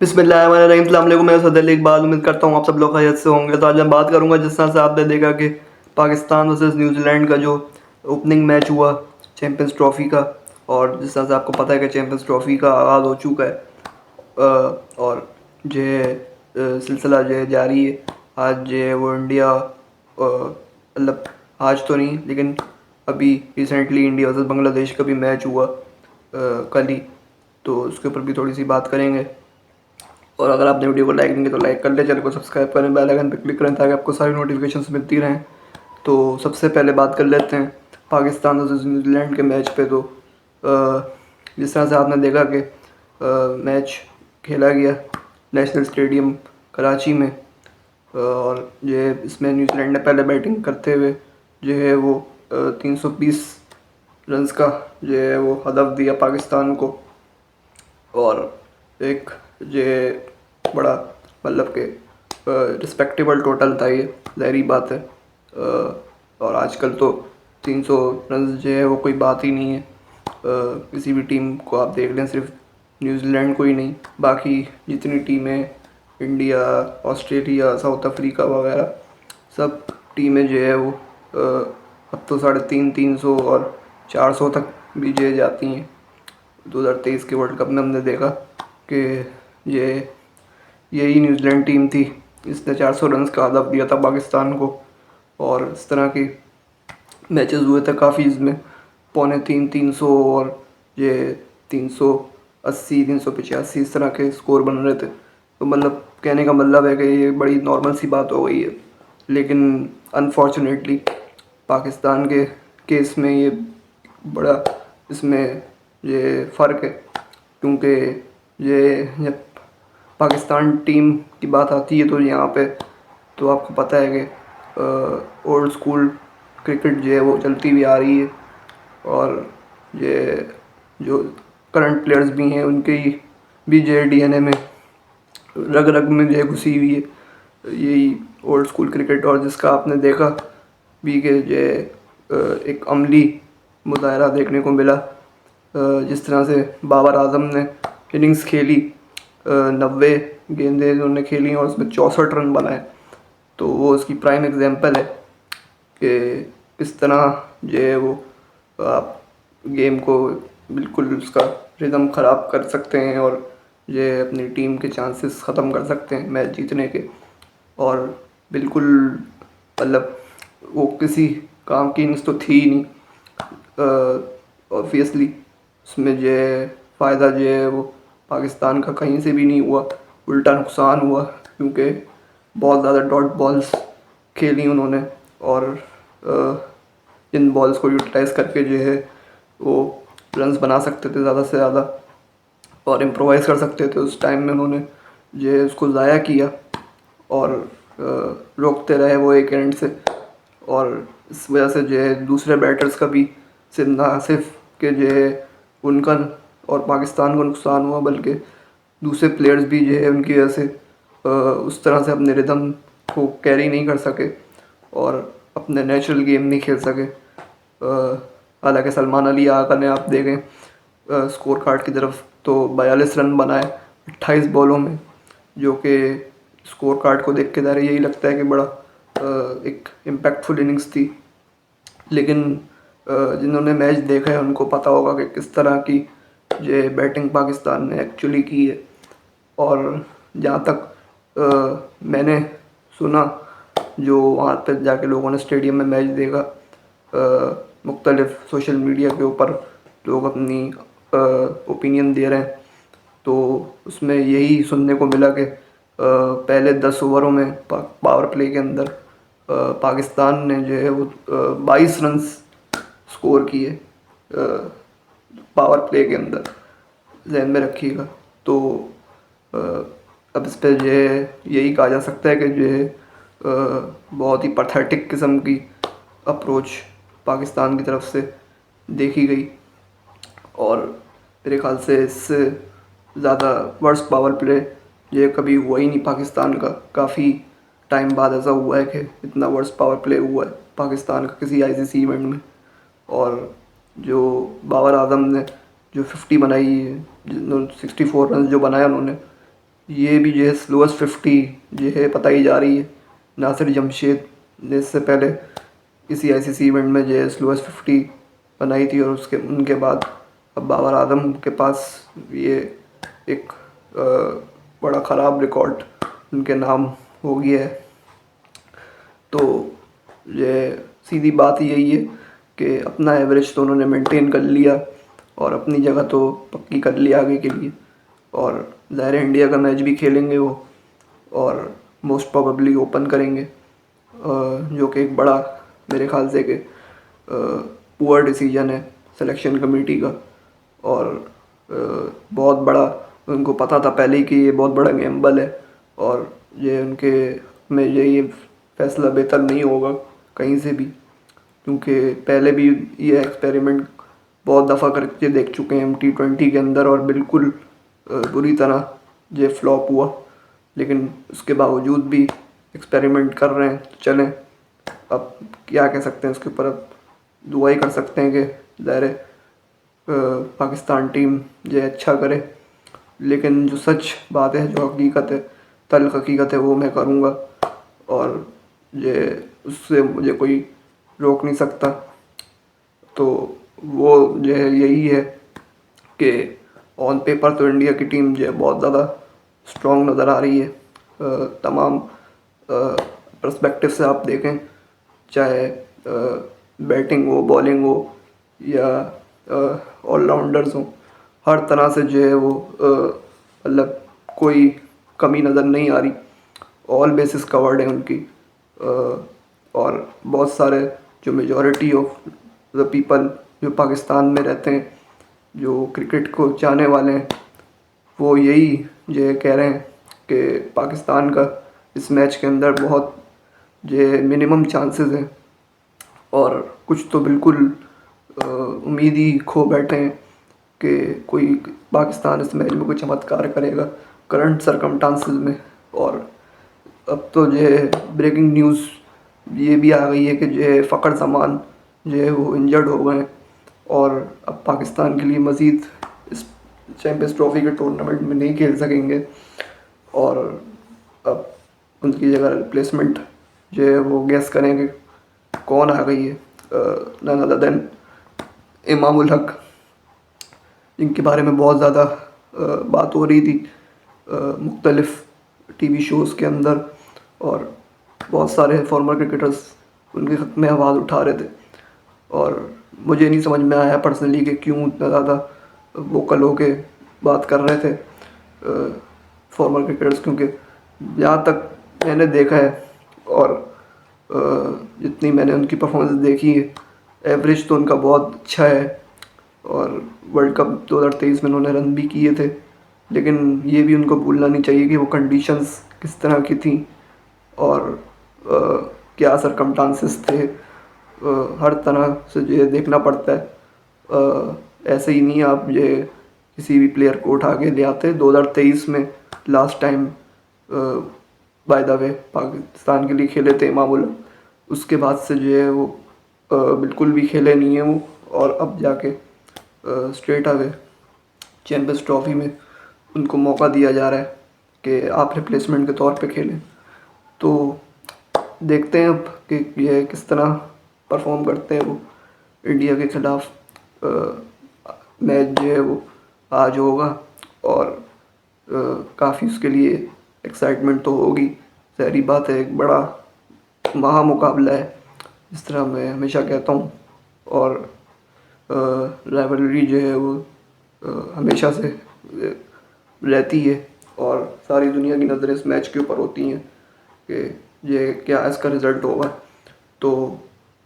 बिस्मिल्लाहिर्रहमानिर्रहीम। अस्सलाम वालेकुम। मैं सदर इकबाल उम्मीद करता हूँ आप सब लोग खैरियत से होंगे। तो आज मैं बात करूँगा, जिस तरह से आपने देखा कि पाकिस्तान वर्सेस न्यूजीलैंड का जो ओपनिंग मैच हुआ चैम्पियंस ट्रॉफ़ी का, और जिस तरह से आपको पता है कि चैम्पियंस ट्रॉफ़ी का आगाज़ हो चुका है और जो है सिलसिला जो है जारी है। आज जो है वो इंडिया मतलब आज तो नहीं, लेकिन अभी रिसेंटली इंडिया वर्सेस बांग्लादेश का भी मैच हुआ कल ही, तो उसके ऊपर भी थोड़ी सी बात करेंगे। और अगर आपने वीडियो को लाइक नहीं किया तो लाइक कर ले, चैनल को सब्सक्राइब करें, बेल आइकन पर क्लिक करें ताकि आपको सारी नोटिफिकेशंस मिलती रहें। तो सबसे पहले बात कर लेते हैं पाकिस्तान वर्सेस न्यूजीलैंड के मैच पे। तो जिस तरह से आपने देखा कि मैच खेला गया नेशनल स्टेडियम कराची में, और ये इसमें न्यूजीलैंड ने पहले बैटिंग करते हुए जो है वो 320 रन्स का जो है वो हदफ दिया पाकिस्तान को। और एक ये बड़ा मतलब कि रिस्पेक्टेबल टोटल था, ये ज़ाहिरी बात है। और आजकल तो 300 रन जो है वो कोई बात ही नहीं है। किसी भी टीम को आप देख लें, सिर्फ न्यूजीलैंड को ही नहीं, बाकी जितनी टीमें इंडिया, ऑस्ट्रेलिया, साउथ अफ्रीका वगैरह सब टीमें जो है वो अब तो 350 और 400 तक भी जो है जाती हैं। 2023 के वर्ल्ड कप में हमने देखा कि ये यही न्यूजीलैंड टीम थी, इसने 400 रन्स का हदफ दिया था पाकिस्तान को। और इस तरह के मैचेस हुए थे काफ़ी, इसमें 350 और ये 380, 385 इस तरह के स्कोर बन रहे थे। तो मतलब कहने का मतलब है कि ये बड़ी नॉर्मल सी बात हो गई है, लेकिन अनफॉर्चुनेटली पाकिस्तान के केस में ये बड़ा इसमें ये फ़र्क है, क्योंकि ये जब पाकिस्तान टीम की बात आती है तो यहाँ पे तो आपको पता है कि ओल्ड स्कूल क्रिकेट जो है वो चलती हुई आ रही है, और ये जो करंट प्लेयर्स भी हैं उनके भी जो है डीएनए में रग रग में जो है घुसी हुई है यही ओल्ड स्कूल क्रिकेट। और जिसका आपने देखा भी कि जो है एक अमली मुजाहरा देखने को मिला, जिस तरह से बाबर आजम ने इनिंग्स खेली, 90 गेंदें उन्होंने खेली और उसमें 64 रन बनाए। तो वो उसकी प्राइम एग्जांपल है कि किस तरह जो है वो आप गेम को बिल्कुल उसका रिदम ख़राब कर सकते हैं, और ये अपनी टीम के चांसेस ख़त्म कर सकते हैं मैच जीतने के। और बिल्कुल मतलब वो किसी काम की इनिंग्स तो थी ही नहीं। ऑब्वियसली उसमें जो है फ़ायदा जो है वो पाकिस्तान का कहीं से भी नहीं हुआ, उल्टा नुकसान हुआ, क्योंकि बहुत ज़्यादा डॉट बॉल्स खेली उन्होंने, और इन बॉल्स को यूटिलाइज़ करके जो है वो रन्स बना सकते थे ज़्यादा से ज़्यादा और इम्प्रोवाइज़ कर सकते थे। उस टाइम में उन्होंने जो है उसको ज़ाया किया और रोकते रहे वो एक एंड से, और इस वजह से जो है दूसरे बैटर्स का भी सिर्फ ना सिर्फ के जो है उनका और पाकिस्तान को नुकसान हुआ, बल्कि दूसरे प्लेयर्स भी जो है उनकी वजह से उस तरह से अपने रिदम को कैरी नहीं कर सके और अपने नेचुरल गेम नहीं खेल सके। हालांकि सलमान अली आका ने आप देखें स्कोर कार्ड की तरफ तो 42 रन बनाए 28 बॉलों में, जो कि स्कोर कार्ड को देख के ज़रा यही लगता है कि बड़ा एक इम्पैक्टफुल इनिंग्स थी। लेकिन जिन्होंने मैच देखा है उनको पता होगा कि किस तरह की जो बैटिंग पाकिस्तान ने एक्चुअली की है। और जहाँ तक मैंने सुना, जो वहाँ तक जाके लोगों ने स्टेडियम में मैच देखा, मुख्तलिफ सोशल मीडिया के ऊपर लोग अपनी ओपिनियन दे रहे हैं, तो उसमें यही सुनने को मिला कि पहले 10 ओवरों में पावर प्ले के अंदर पाकिस्तान ने जो है वो 22 रन स्कोर किए पावर प्ले के अंदर, जहन में रखिएगा। तो अब इस पर जो है यही कहा जा सकता है कि जो है बहुत ही पैथेटिक किस्म की अप्रोच पाकिस्तान की तरफ से देखी गई, और मेरे ख्याल से इससे ज़्यादा वर्स्ट पावर प्ले ये कभी हुआ ही नहीं पाकिस्तान का। काफ़ी टाइम बाद ऐसा हुआ है कि इतना वर्स्ट पावर प्ले हुआ है पाकिस्तान का किसी आईसीसी इवेंट में। और जो बाबर आजम ने जो 50 बनाई है, 64 रन जो बनाया उन्होंने, ये भी जो है स्लोएस्ट 50 जो है बताई जा रही है। नासिर जमशेद ने इससे पहले इसी आईसीसी इवेंट में जो है स्लोएस्ट 50 बनाई थी, और उसके उनके बाद अब बाबर आजम के पास ये एक बड़ा ख़राब रिकॉर्ड उनके नाम हो गया है। तो ये सीधी बात यही है कि अपना एवरेज तो उन्होंने मेंटेन कर लिया और अपनी जगह तो पक्की कर ली आगे के लिए। और ज़ाहिर है इंडिया का मैच भी खेलेंगे वो, और मोस्ट प्रोबेबली ओपन करेंगे, जो कि एक बड़ा मेरे ख्याल से कि पुअर डिसीजन है सिलेक्शन कमेटी का। और बहुत बड़ा उनको पता था पहले ही कि ये बहुत बड़ा गैम्बल है, और ये उनके में ये फैसला बेहतर नहीं होगा कहीं से भी, क्योंकि पहले भी ये एक्सपेरिमेंट बहुत दफ़ा करके देख चुके हैं हम T20 के अंदर, और बिल्कुल बुरी तरह ये फ्लॉप हुआ। लेकिन उसके बावजूद भी एक्सपेरिमेंट कर रहे हैं, तो चलें, अब क्या कह सकते हैं उसके ऊपर। अब दुआ ही कर सकते हैं कि ज़ाहिर है पाकिस्तान टीम ये अच्छा करे। लेकिन जो सच बात है, जो हकीकत है, तल्ख हकीकत है, वो मैं करूँगा, और ये उससे मुझे कोई रोक नहीं सकता। तो वो जो है यही है कि ऑन पेपर तो इंडिया की टीम जो है बहुत ज़्यादा स्ट्रॉन्ग नज़र आ रही है। तमाम पर्सपेक्टिव से आप देखें, चाहे बैटिंग हो, बॉलिंग हो, या ऑलराउंडर्स हो, हर तरह से जो है वो मतलब कोई कमी नज़र नहीं आ रही। ऑल बेसिस कवर्ड है उनकी। और बहुत सारे जो मेजॉरिटी ऑफ द पीपल जो पाकिस्तान में रहते हैं, जो क्रिकेट को चाहने वाले हैं, वो यही जो कह रहे हैं कि पाकिस्तान का इस मैच के अंदर बहुत जो मिनिमम चांसेस हैं, और कुछ तो बिल्कुल उम्मीद ही खो बैठे हैं कि कोई पाकिस्तान इस मैच में कोई चमत्कार करेगा करंट सरकमस्टांसेस में। और अब तो जो है ब्रेकिंग न्यूज़ ये भी आ गई है कि जो है फ़खर जमान जो है वो इंजर्ड हो गए हैं, और अब पाकिस्तान के लिए मज़ीद इस चैम्पियंस ट्रॉफ़ी के टूर्नामेंट में नहीं खेल सकेंगे। और अब उनकी जगह रिप्लेसमेंट जो है वो गैस करेंगे कौन आ गई है, none other than Imamul Haq, जिनके बारे में बहुत ज़्यादा बात हो रही थी मुख्तलिफ़ टीवी शोज़ के अंदर, और बहुत सारे फॉर्मर क्रिकेटर्स उनके हक में आवाज़ उठा रहे थे। और मुझे नहीं समझ में आया पर्सनली कि क्यों इतना ज़्यादा वोकल होके बात कर रहे थे फॉर्मर क्रिकेटर्स, क्योंकि जहाँ तक मैंने देखा है और जितनी मैंने उनकी परफॉर्मेंस देखी है, एवरेज तो उनका बहुत अच्छा है, और वर्ल्ड कप 2023 में उन्होंने रन भी किए थे। लेकिन ये भी उनको भूलना नहीं चाहिए कि वो कंडीशंस किस तरह की थी, और क्या सरकमस्टांसेस थे। हर तरह से ये देखना पड़ता है। ऐसे ही नहीं आप ये किसी भी प्लेयर को उठा के ले आते। 2023 में last time by the way Pakistan के लिए खेले थे इमामुल, उसके बाद से जो है वो बिल्कुल भी खेले नहीं हैं वो, और अब जाके स्ट्रेट अवे चैम्पियंस ट्रॉफ़ी में उनको मौका दिया जा रहा है कि आप रिप्लेसमेंट के तौर पे खेलें। तो देखते हैं अब कि ये किस तरह परफॉर्म करते हैं वो इंडिया के ख़िलाफ़। मैच जो है वो आज होगा, और काफ़ी उसके लिए एक्साइटमेंट तो होगी, ज़ाहिर बात है, एक बड़ा महा मुकाबला है जिस तरह मैं हमेशा कहता हूँ। और राइवलरी जो है वो हमेशा से रहती है, और सारी दुनिया की नज़रें इस मैच के ऊपर होती हैं कि ये क्या इसका रिज़ल्ट होगा। तो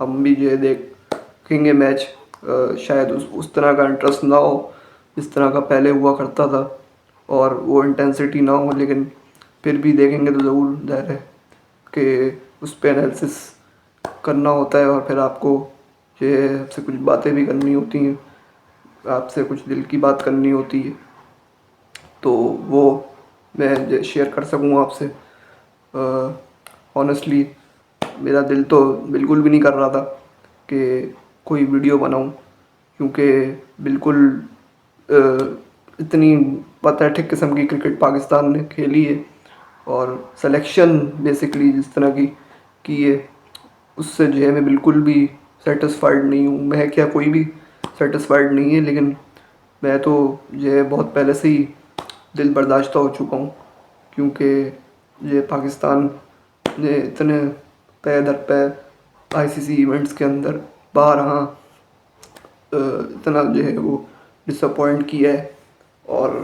हम भी ये देखेंगे मैच, शायद उस तरह का इंटरेस्ट ना हो जिस तरह का पहले हुआ करता था, और वो इंटेंसिटी ना हो, लेकिन फिर भी देखेंगे तो ज़रूर ज़ाहिर है कि उस पर एनालिसिस करना होता है, और फिर आपको ये आपसे कुछ बातें भी करनी होती हैं, आपसे कुछ दिल की बात करनी होती है, तो वो मैं शेयर कर सकूँ आपसे। ऑनेस्टली मेरा दिल तो बिल्कुल भी नहीं कर रहा था कि कोई वीडियो बनाऊं, क्योंकि बिल्कुल इतनी पैथेटिक किस्म की क्रिकेट पाकिस्तान ने खेली है और सिलेक्शन बेसिकली जिस तरह की है उससे जो है मैं बिल्कुल भी सेटिस्फाइड नहीं हूँ। मैं क्या कोई भी सेटिस्फाइड नहीं है, लेकिन मैं तो जो है बहुत पहले से ही दिल बर्दाश्त हो चुका हूँ, क्योंकि ये पाकिस्तान ने इतने पे दर पे आईसीसी इवेंट्स के अंदर बारहा इतना जो है वो डिसअपॉइंट किया है और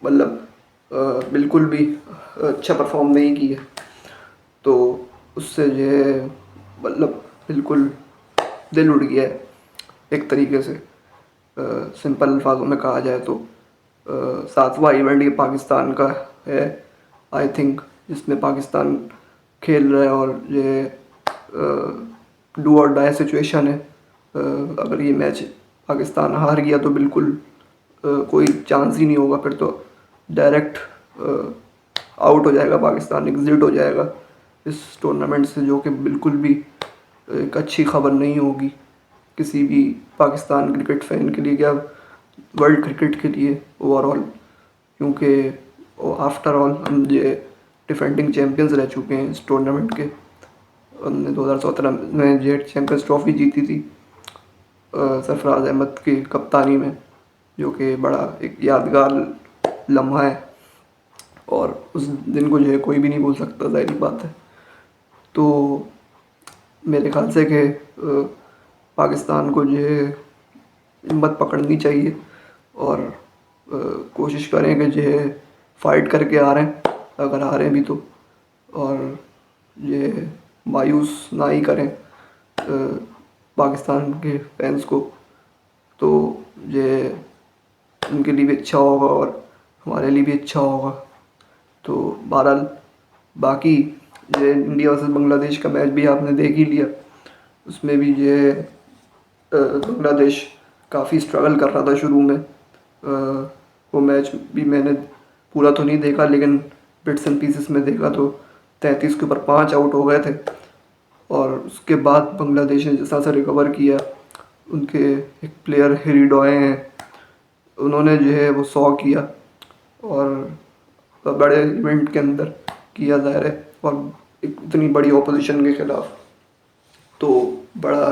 मतलब बिल्कुल भी अच्छा परफॉर्म नहीं किया। तो उससे जो है मतलब बिल्कुल दिल उड़ गया है एक तरीके से। सिंपल अल्फाजों में कहा जाए तो सातवां इवेंट ये पाकिस्तान का है आई थिंक, जिसमें पाकिस्तान खेल रहा है और ये डू और डाई सिचुएशन है। अगर ये मैच पाकिस्तान हार गया तो बिल्कुल कोई चांस ही नहीं होगा, फिर तो डायरेक्ट आउट हो जाएगा पाकिस्तान, एग्जिट हो जाएगा इस टूर्नामेंट से, जो कि बिल्कुल भी एक अच्छी खबर नहीं होगी किसी भी पाकिस्तान क्रिकेट फैन के लिए, क्या वर्ल्ड क्रिकेट के लिए ओवरऑल, क्योंकि आफ्टर ऑल हम ये डिफेंडिंग चैम्पियंस रह चुके हैं इस टूर्नामेंट के। हमने 2017 में ये चैम्पियंस ट्रॉफी जीती थी सरफराज अहमद की कप्तानी में, जो कि बड़ा एक यादगार लम्हा है और उस दिन को जो है कोई भी नहीं भूल सकता, ज़ाहिर बात है। तो मेरे ख्याल से कि पाकिस्तान को जो है हिम्मत पकड़नी चाहिए और कोशिश करें कि जो है फाइट करके आ रहे हैं, अगर आ रहे हैं भी तो, और ये मायूस ना ही करें पाकिस्तान के फैंस को, तो ये उनके लिए भी अच्छा होगा और हमारे लिए भी अच्छा होगा। तो बहरहाल बाकी ये इंडिया वर्सेस बांग्लादेश का मैच भी आपने देख ही लिया, उसमें भी ये बांग्लादेश काफ़ी स्ट्रगल कर रहा था शुरू में। वो मैच भी मैंने पूरा तो नहीं देखा, लेकिन बिट्स एंड पीसेस में देखा तो 33 के ऊपर 5 आउट हो गए थे और उसके बाद बांग्लादेश ने जैसा सा रिकवर किया, उनके एक प्लेयर हेरिडोए हैं, उन्होंने जो है वो 100 किया और बड़े इवेंट के अंदर किया ज़ाहिर है और एक इतनी बड़ी ऑपोजिशन के खिलाफ, तो बड़ा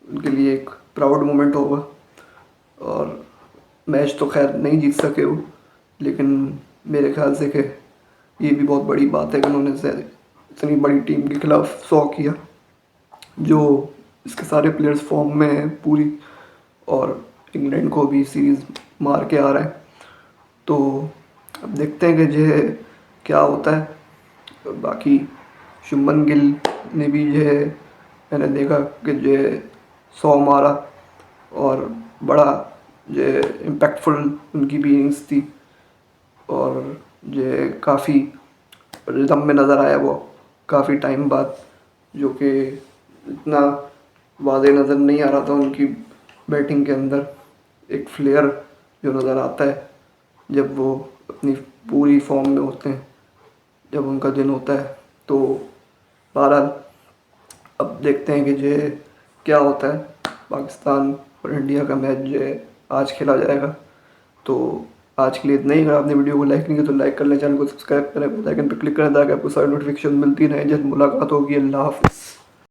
उनके लिए एक प्राउड मोमेंट होगा। और मैच तो खैर नहीं जीत सके वो, लेकिन मेरे ख्याल से कि ये भी बहुत बड़ी बात है कि उन्होंने इतनी बड़ी टीम के खिलाफ 100 किया, जो इसके सारे प्लेयर्स फॉर्म में हैं पूरी और इंग्लैंड को भी सीरीज़ मार के आ रहे हैं। तो अब देखते हैं कि जो क्या होता है। बाकी शुभमन गिल ने भी जो है मैंने देखा कि जो 100 मारा और बड़ा जो इम्पैक्टफुल उनकी भी इनिंग्स थी और जो काफ़ी रिदम में नज़र आया वो काफ़ी टाइम बाद, जो कि इतना वाज़े नज़र नहीं आ रहा था उनकी बैटिंग के अंदर। एक फ्लेयर जो नज़र आता है जब वो अपनी पूरी फॉर्म में होते हैं, जब उनका दिन होता है। तो बहरहाल अब देखते हैं कि जो क्या होता है। पाकिस्तान और इंडिया का मैच जो है आज खेला जाएगा। तो आज के लिए इतना ही। अगर आपने वीडियो को लाइक नहीं किया तो लाइक कर लें, चैनल को सब्सक्राइब करें, बेल आइकन पर क्लिक करें ताकि आपको सारी नोटिफिकेशन मिलती रहे। जल्द मुलाकात होगी। अल्लाह हाफ़िज़।